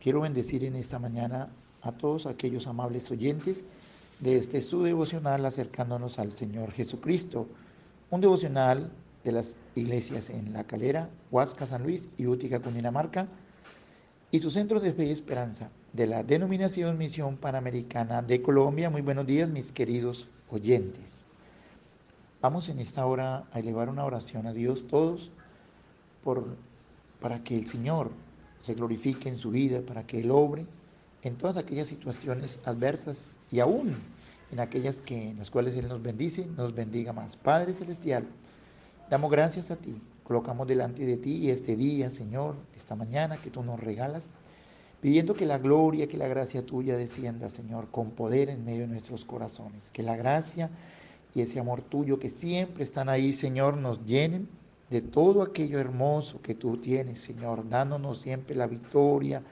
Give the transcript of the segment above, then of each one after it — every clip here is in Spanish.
Quiero bendecir en esta mañana a todos aquellos amables oyentes de este su devocional acercándonos al Señor Jesucristo, un devocional de las iglesias en La Calera, Huasca, San Luis y Útica, Cundinamarca, y su centro de fe y esperanza de la denominación Misión Panamericana de Colombia. Muy buenos días, mis queridos oyentes. Vamos en esta hora a elevar una oración a Dios todos para que el Señor se glorifique en su vida, para que Él obre en todas aquellas situaciones adversas y aún en aquellas en las cuales Él nos bendice, nos bendiga más. Padre Celestial, damos gracias a ti, colocamos delante de ti este día, Señor, esta mañana que tú nos regalas, pidiendo que la gloria, que la gracia tuya descienda, Señor, con poder en medio de nuestros corazones, que la gracia y ese amor tuyo que siempre están ahí, Señor, nos llenen de todo aquello hermoso que tú tienes, Señor, dándonos siempre la victoria,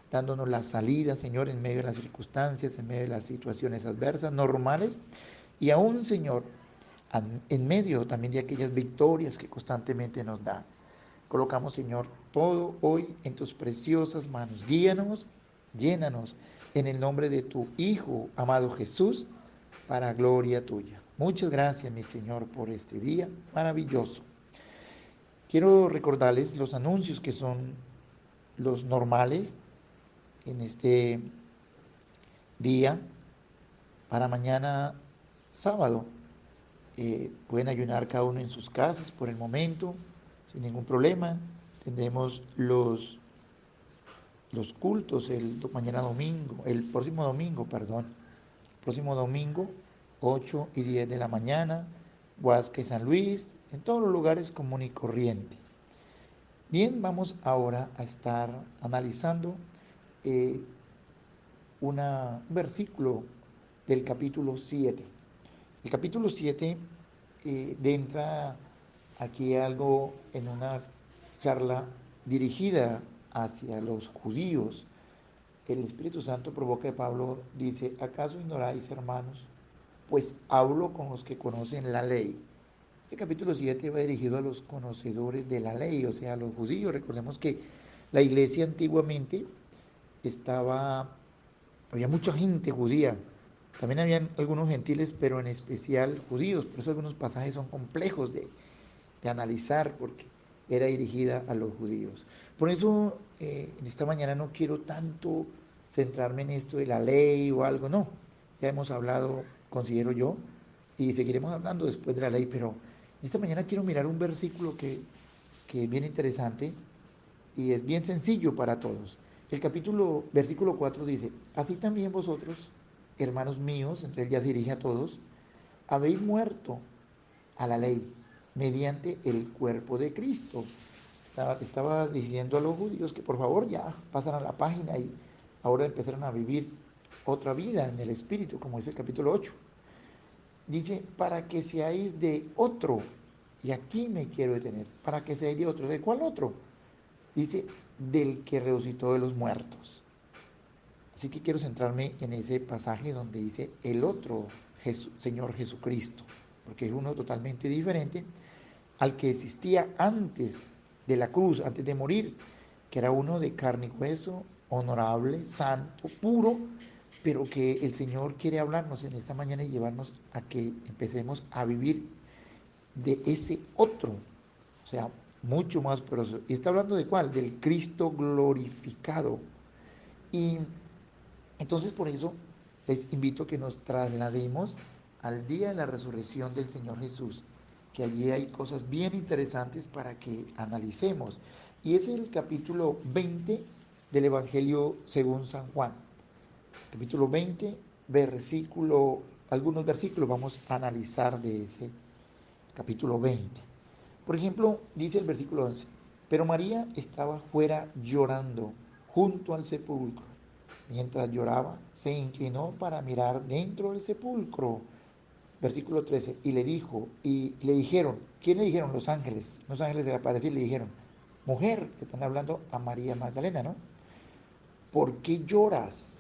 dándonos la salida, Señor, en medio de las circunstancias, en medio de las situaciones adversas, normales, y aún, Señor, en medio también de aquellas victorias que constantemente nos dan. Colocamos, Señor, todo hoy en tus preciosas manos. Guíanos, llénanos en el nombre de tu Hijo, amado Jesús, para gloria tuya. Muchas gracias, mi Señor, por este día maravilloso. Quiero recordarles los anuncios que son los normales en este día. Para mañana sábado pueden ayunar cada uno en sus casas por el momento, sin ningún problema. Tendremos los cultos mañana domingo, el próximo domingo, próximo domingo, 8 y 10 de la mañana, Huasca y San Luis, en todos los lugares común y corriente. Bien, vamos ahora a estar analizando un versículo del capítulo 7. El capítulo 7 entra aquí algo en una charla dirigida hacia los judíos. El Espíritu Santo provoca a Pablo, dice: ¿acaso ignoráis, hermanos? Pues hablo con los que conocen la ley. Este capítulo 7 va dirigido a los conocedores de la ley, o sea, a los judíos. Recordemos que la iglesia antiguamente había mucha gente judía, también habían algunos gentiles, pero en especial judíos. Por eso algunos pasajes son complejos de analizar, porque era dirigida a los judíos. Por eso en esta mañana no quiero tanto centrarme en esto de la ley o algo, no. Ya hemos hablado, considero yo, y seguiremos hablando después de la ley, pero esta mañana quiero mirar un versículo que es bien interesante y es bien sencillo para todos. Versículo 4 dice: así también vosotros, hermanos míos, entonces ya se dirige a todos, habéis muerto a la ley mediante el cuerpo de Cristo. Estaba diciendo a los judíos que por favor ya pasaran a la página y ahora empezaron a vivir otra vida en el Espíritu, como dice el capítulo 8. Dice: para que seáis de otro, y aquí me quiero detener, para que seáis de otro. ¿De cuál otro? Dice: del que resucitó de los muertos. Así que quiero centrarme en ese pasaje donde dice el otro Señor Jesucristo, porque es uno totalmente diferente al que existía antes de la cruz, antes de morir, que era uno de carne y hueso, honorable, santo, puro, pero que el Señor quiere hablarnos en esta mañana y llevarnos a que empecemos a vivir de ese otro, o sea, mucho más poderoso. ¿Y está hablando de cuál? Del Cristo glorificado. Y entonces por eso les invito a que nos traslademos al día de la resurrección del Señor Jesús, que allí hay cosas bien interesantes para que analicemos. Y ese es el capítulo 20 del Evangelio según San Juan. Capítulo 20, algunos versículos vamos a analizar de ese capítulo 20. Por ejemplo, dice el versículo 11: pero María estaba fuera llorando junto al sepulcro. Mientras lloraba, se inclinó para mirar dentro del sepulcro. Versículo 13, y le dijeron, ¿quién le dijeron? Los ángeles. Los ángeles se le aparecieron y le dijeron: mujer, que están hablando a María Magdalena, ¿no? ¿Por qué lloras?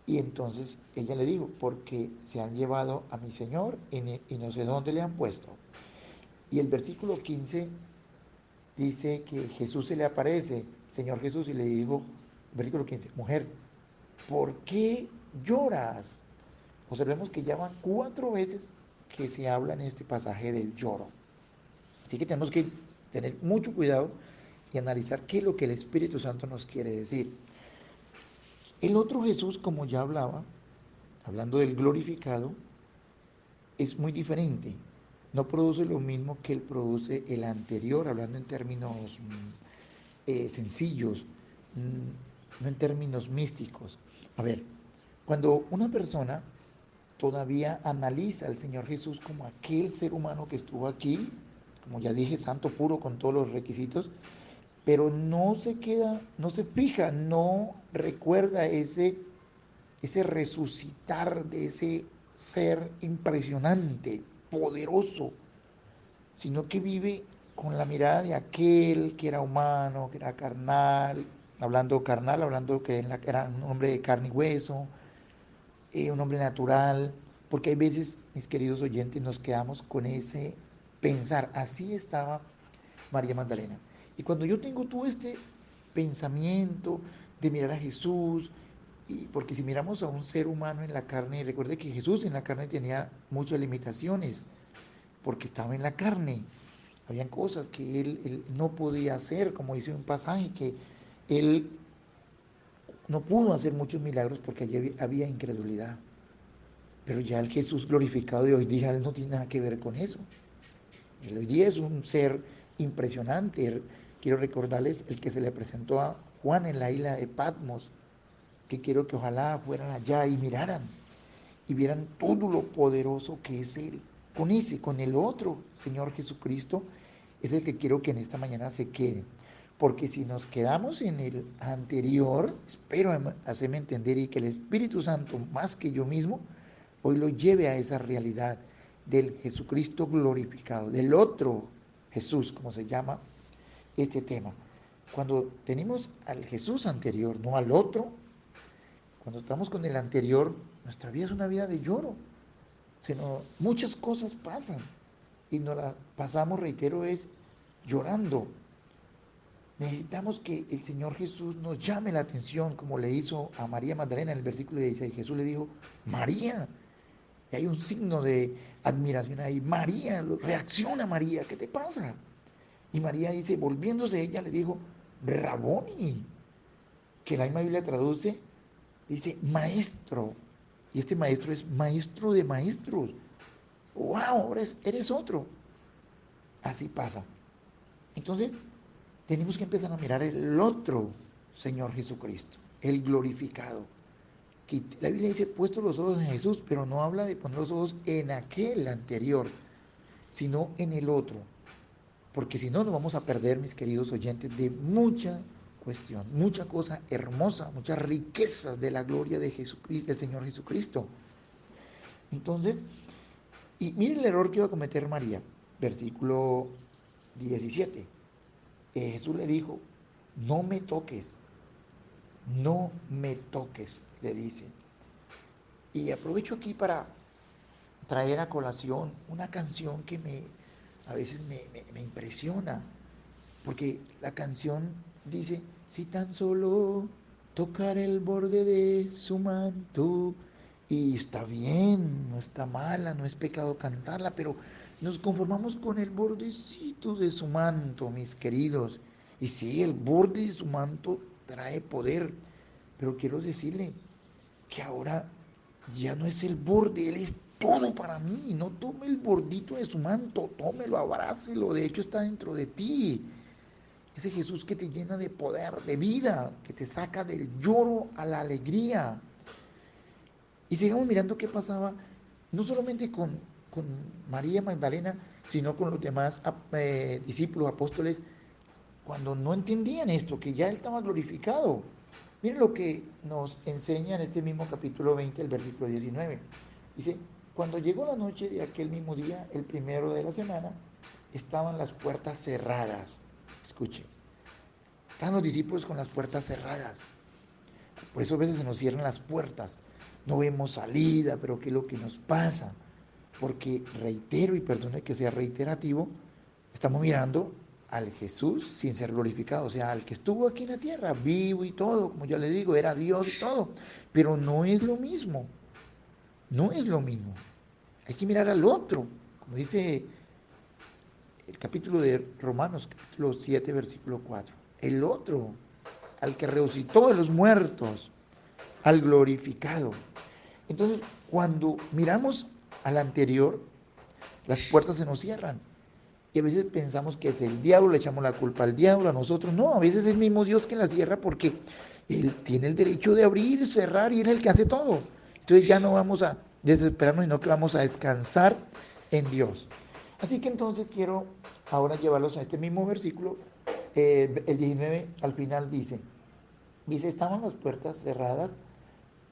Y entonces ella le dijo: porque se han llevado a mi Señor y no sé dónde le han puesto. Y el versículo 15 dice que Jesús se le aparece, Señor Jesús, y le dijo: Versículo 15, mujer, ¿por qué lloras? Observemos que ya van 4 veces que se habla en este pasaje del lloro. Así que tenemos que tener mucho cuidado y analizar qué es lo que el Espíritu Santo nos quiere decir. El otro Jesús, como ya hablaba, hablando del glorificado, es muy diferente. No produce lo mismo que él produce el anterior, hablando en términos sencillos, no en términos místicos. A ver, cuando una persona todavía analiza al Señor Jesús como aquel ser humano que estuvo aquí, como ya dije, santo puro con todos los requisitos, pero no se queda, no se fija, no recuerda ese resucitar de ese ser impresionante, poderoso, sino que vive con la mirada de aquel que era humano, que era carnal, hablando que era un hombre de carne y hueso, un hombre natural, porque hay veces, mis queridos oyentes, nos quedamos con ese pensar, así estaba María Magdalena. Y cuando yo tengo todo este pensamiento de mirar a Jesús, y porque si miramos a un ser humano en la carne, recuerde que Jesús en la carne tenía muchas limitaciones, porque estaba en la carne. Habían cosas que él no podía hacer, como dice un pasaje, que él no pudo hacer muchos milagros porque allí había incredulidad. Pero ya el Jesús glorificado de hoy día no tiene nada que ver con eso. El hoy día es un ser impresionante. Quiero recordarles el que se le presentó a Juan en la isla de Patmos, que quiero que ojalá fueran allá y miraran y vieran todo lo poderoso que es Él. Con el otro Señor Jesucristo, es el que quiero que en esta mañana se queden. Porque si nos quedamos en el anterior, espero hacerme entender y que el Espíritu Santo, más que yo mismo, hoy lo lleve a esa realidad del Jesucristo glorificado, del otro Jesús, como se llama este tema. Cuando tenemos al Jesús anterior, no al otro, cuando estamos con el anterior, nuestra vida es una vida de lloro. Sino muchas cosas pasan y nos la pasamos, reitero, es llorando. Necesitamos que el Señor Jesús nos llame la atención, como le hizo a María Magdalena en el versículo 16. Jesús le dijo, María. Y hay un signo de admiración ahí. María, reacciona María, ¿qué te pasa? Y María dice, volviéndose ella, le dijo, Raboni, que la misma Biblia traduce, dice, maestro. Y este maestro es maestro de maestros. ¡Wow! Ahora eres otro. Así pasa. Entonces, tenemos que empezar a mirar el otro Señor Jesucristo, el glorificado. Que la Biblia dice, puesto los ojos en Jesús, pero no habla de poner los ojos en aquel anterior, sino en el otro. Porque si no, nos vamos a perder, mis queridos oyentes, de mucha cuestión, mucha cosa hermosa, muchas riquezas de la gloria de Jesucristo, del Señor Jesucristo. Entonces, y mire el error que iba a cometer María, versículo 17. Jesús le dijo, no me toques, no me toques, le dice. Y aprovecho aquí para traer a colación una canción que a veces me impresiona, porque la canción dice, si tan solo tocar el borde de su manto, y está bien, no está mala, no es pecado cantarla, pero nos conformamos con el bordecito de su manto, mis queridos. Y sí, el borde de su manto trae poder, pero quiero decirle que ahora ya no es el borde, Él es todo para mí. No tome el bordito de su manto, tómelo, abrácelo, de hecho está dentro de ti. Ese Jesús que te llena de poder, de vida, que te saca del lloro a la alegría. Y sigamos mirando qué pasaba, no solamente con María Magdalena, sino con los demás discípulos, apóstoles, cuando no entendían esto, que ya Él estaba glorificado. Miren lo que nos enseña en este mismo capítulo 20, el versículo 19. Dice, cuando llegó la noche de aquel mismo día, el primero de la semana, estaban las puertas cerradas. Escuchen, están los discípulos con las puertas cerradas. Por eso a veces se nos cierran las puertas. No vemos salida, pero ¿qué es lo que nos pasa? Porque reitero, y perdone que sea reiterativo, estamos mirando al Jesús sin ser glorificado, o sea, al que estuvo aquí en la tierra, vivo y todo, como yo le digo, era Dios y todo, pero no es lo mismo, no es lo mismo. Hay que mirar al otro, como dice el capítulo de Romanos, capítulo 7, versículo 4. El otro, al que resucitó de los muertos, al glorificado. Entonces, cuando miramos al anterior, las puertas se nos cierran. Y a veces pensamos que es el diablo, le echamos la culpa al diablo, a nosotros. No, a veces es el mismo Dios que la cierra porque Él tiene el derecho de abrir, cerrar y Él es el que hace todo. Entonces ya no vamos a desesperarnos, sino que vamos a descansar en Dios. Así que entonces quiero ahora llevarlos a este mismo versículo. El 19 al final dice, estaban las puertas cerradas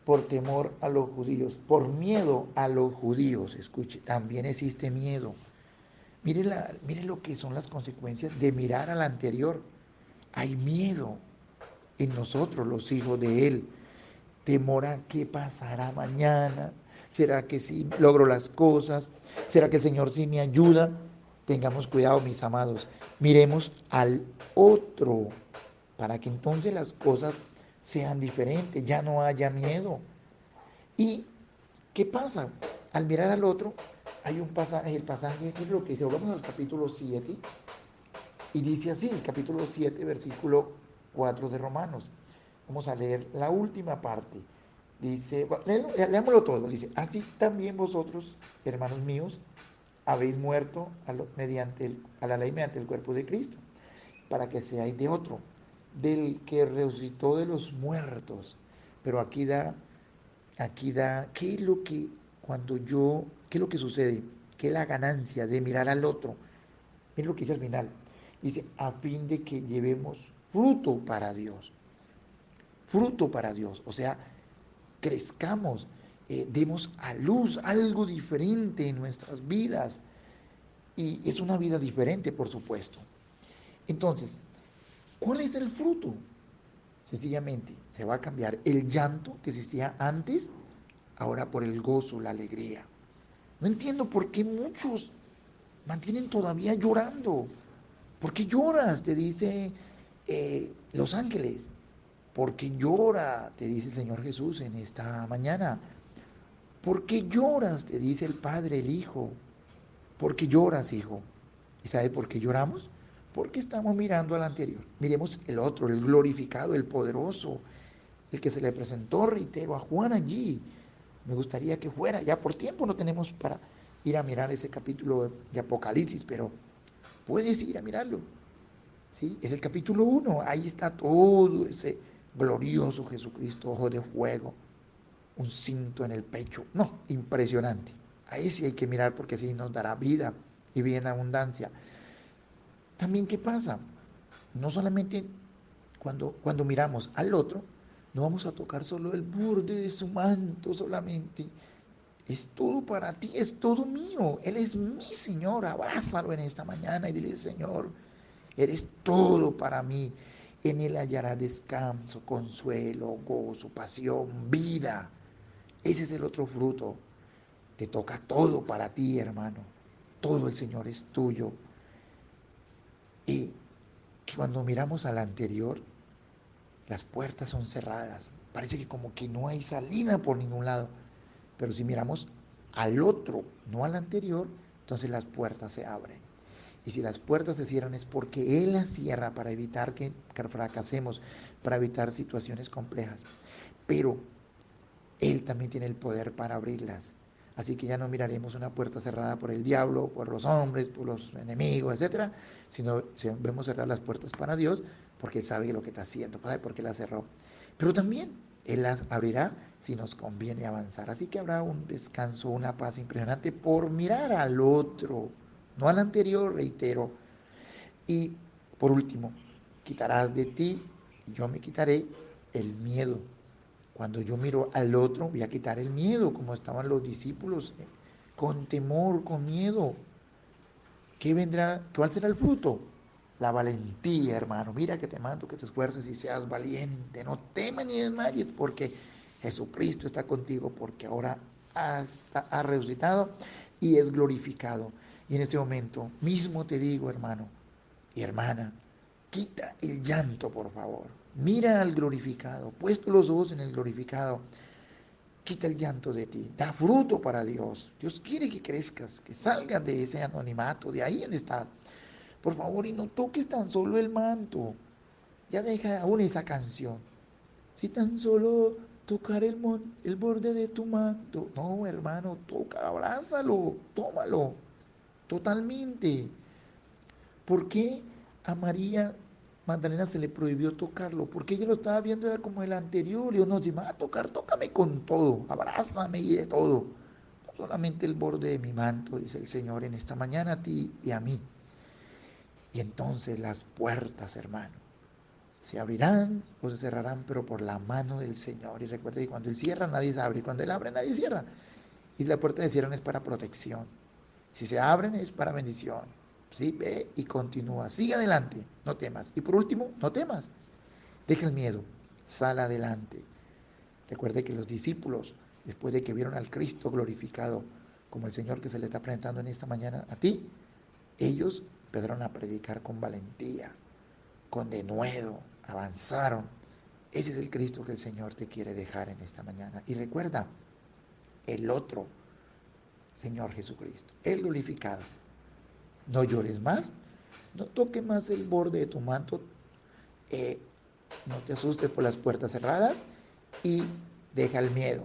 por temor a los judíos, por miedo a los judíos. Escuche, también existe miedo. Mire lo que son las consecuencias de mirar al anterior. Hay miedo en nosotros, los hijos de Él. Temor a qué pasará mañana. ¿Será que sí logro las cosas? ¿Será que el Señor sí me ayuda? Tengamos cuidado, mis amados. Miremos al otro para que entonces las cosas sean diferentes, ya no haya miedo. ¿Y qué pasa? Al mirar al otro, hay un pasaje, el pasaje es lo que dice, vamos al capítulo 7, y dice así, capítulo 7, versículo 4 de Romanos. Vamos a leer la última parte. Dice, leámoslo todo, dice, así también vosotros, hermanos míos, habéis muerto a la ley mediante el cuerpo de Cristo, para que seáis de otro, del que resucitó de los muertos. Pero aquí da, ¿qué es lo que qué es lo que sucede? ¿Qué es la ganancia de mirar al otro? Miren lo que dice al final. Dice, a fin de que llevemos fruto para Dios. Fruto para Dios. O sea, crezcamos, demos a luz algo diferente en nuestras vidas. Y es una vida diferente, por supuesto. Entonces, ¿cuál es el fruto? Sencillamente, se va a cambiar el llanto que existía antes, ahora por el gozo, la alegría. No entiendo por qué muchos mantienen todavía llorando. ¿Por qué lloras? Te dice los ángeles. ¿Por qué llora? Te dice el Señor Jesús en esta mañana. ¿Por qué lloras? Te dice el Padre, el Hijo. ¿Por qué lloras, hijo? ¿Y sabe por qué lloramos? Porque estamos mirando al anterior. Miremos el otro, el glorificado, el poderoso, el que se le presentó, reitero, a Juan allí. Me gustaría que fuera, ya por tiempo no tenemos para ir a mirar ese capítulo de Apocalipsis, pero puedes ir a mirarlo. ¿Sí? Es el capítulo 1, ahí está todo ese glorioso Jesucristo, ojo de fuego, un cinto en el pecho. No, impresionante. Ahí sí hay que mirar porque así nos dará vida y vida en abundancia. También, ¿qué pasa? No solamente cuando miramos al otro, no vamos a tocar solo el borde de su manto solamente. Es todo para ti, es todo mío. Él es mi Señor. Abrázalo en esta mañana y dile, Señor, eres todo para mí. En Él hallará descanso, consuelo, gozo, pasión, vida. Ese es el otro fruto. Te toca todo para ti, hermano. Todo el Señor es tuyo. Y que cuando miramos al anterior, las puertas son cerradas. Parece que como que no hay salida por ningún lado. Pero si miramos al otro, no al anterior, entonces las puertas se abren. Y si las puertas se cierran es porque Él las cierra para evitar que fracasemos, para evitar situaciones complejas. Pero Él también tiene el poder para abrirlas. Así que ya no miraremos una puerta cerrada por el diablo, por los hombres, por los enemigos, etcétera, sino vemos cerrar las puertas para Dios porque Él sabe lo que está haciendo, ¿sabe por qué las cerró? Pero también Él las abrirá si nos conviene avanzar. Así que habrá un descanso, una paz impresionante por mirar al otro, no al anterior, reitero. Y por último, quitarás de ti y yo me quitaré el miedo. Cuando yo miro al otro, voy a quitar el miedo, como estaban los discípulos, con temor, con miedo. ¿Qué vendrá? ¿Cuál será el fruto? La valentía, hermano. Mira que te mando que te esfuerces y seas valiente. No temas ni desmayes, porque Jesucristo está contigo, porque ahora ha resucitado y es glorificado. Y en este momento mismo te digo, hermano, Y hermana, quita el llanto, por favor. Mira al glorificado, puesto los ojos en el glorificado. Quita el llanto de ti, da fruto para Dios. Dios quiere que crezcas, que salgas de ese anonimato, de ahí donde estás. Por favor, y no toques tan solo el manto. Ya deja aún esa canción. Si tan solo tocar el borde de tu manto. No, hermano, toca, abrázalo, tómalo, totalmente. ¿Por qué a María Magdalena se le prohibió tocarlo? Porque ella lo estaba viendo, era como el anterior. Y uno, si me va a tocar, tócame con todo, abrázame y de todo. No solamente el borde de mi manto, dice el Señor en esta mañana a ti y a mí. Y entonces las puertas, hermano, se abrirán o se cerrarán, pero por la mano del Señor. Y recuerda que cuando Él cierra, nadie se abre. Y cuando Él abre, nadie cierra. Y la puerta de cierran es para protección. Si se abren, es para bendición. ¿Sí? Ve y continúa. Sigue adelante. No temas. Y por último, no temas. Deja el miedo. Sal adelante. Recuerde que los discípulos, después de que vieron al Cristo glorificado, como el Señor que se le está presentando en esta mañana a ti, ellos empezaron a predicar con valentía, con denuedo, avanzaron. Ese es el Cristo que el Señor te quiere dejar en esta mañana. Y recuerda, el otro Señor Jesucristo, el glorificado. No llores más, no toques más el borde de tu manto, eh, no te asustes por las puertas cerradas y deja el miedo.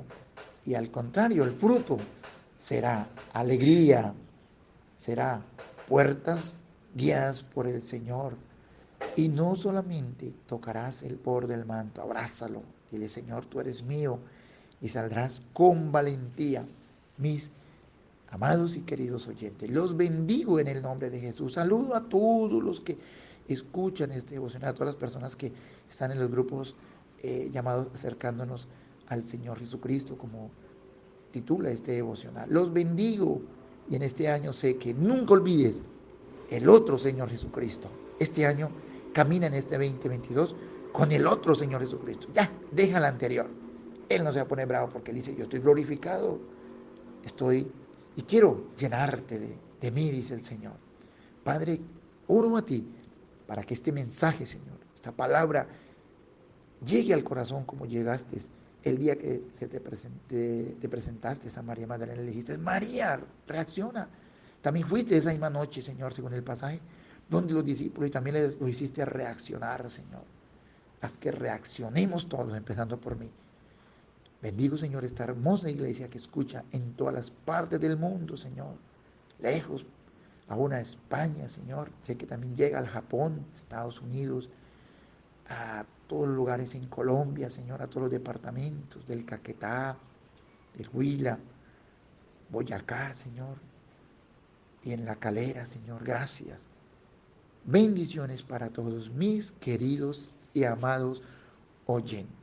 Y al contrario, el fruto será alegría, será puertas guiadas por el Señor. Y no solamente tocarás el borde del manto, abrázalo, dile, Señor, tú eres mío, y saldrás con valentía. Mis amados y queridos oyentes, los bendigo en el nombre de Jesús. Saludo a todos los que escuchan este devocional, a todas las personas que están en los grupos llamados Acercándonos al Señor Jesucristo, como titula este devocional. Los bendigo y en este año sé que nunca olvides el otro Señor Jesucristo. Este año camina en este 2022 con el otro Señor Jesucristo. Ya, deja el anterior. Él no se va a poner bravo porque él dice, yo estoy glorificado, estoy y quiero llenarte de mí, dice el Señor. Padre, oro a ti para que este mensaje, Señor, esta palabra, llegue al corazón como llegaste el día que te presentaste a María Magdalena y le dijiste, María, reacciona. También fuiste esa misma noche, Señor, según el pasaje, donde los discípulos y también lo hiciste reaccionar, Señor. Haz que reaccionemos todos, empezando por mí. Bendigo, Señor, esta hermosa iglesia que escucha en todas las partes del mundo, Señor. Lejos, aún a España, Señor. Sé que también llega al Japón, Estados Unidos, a todos los lugares en Colombia, Señor, a todos los departamentos del Caquetá, del Huila, Boyacá, Señor, y en La Calera, Señor, gracias. Bendiciones para todos mis queridos y amados oyentes.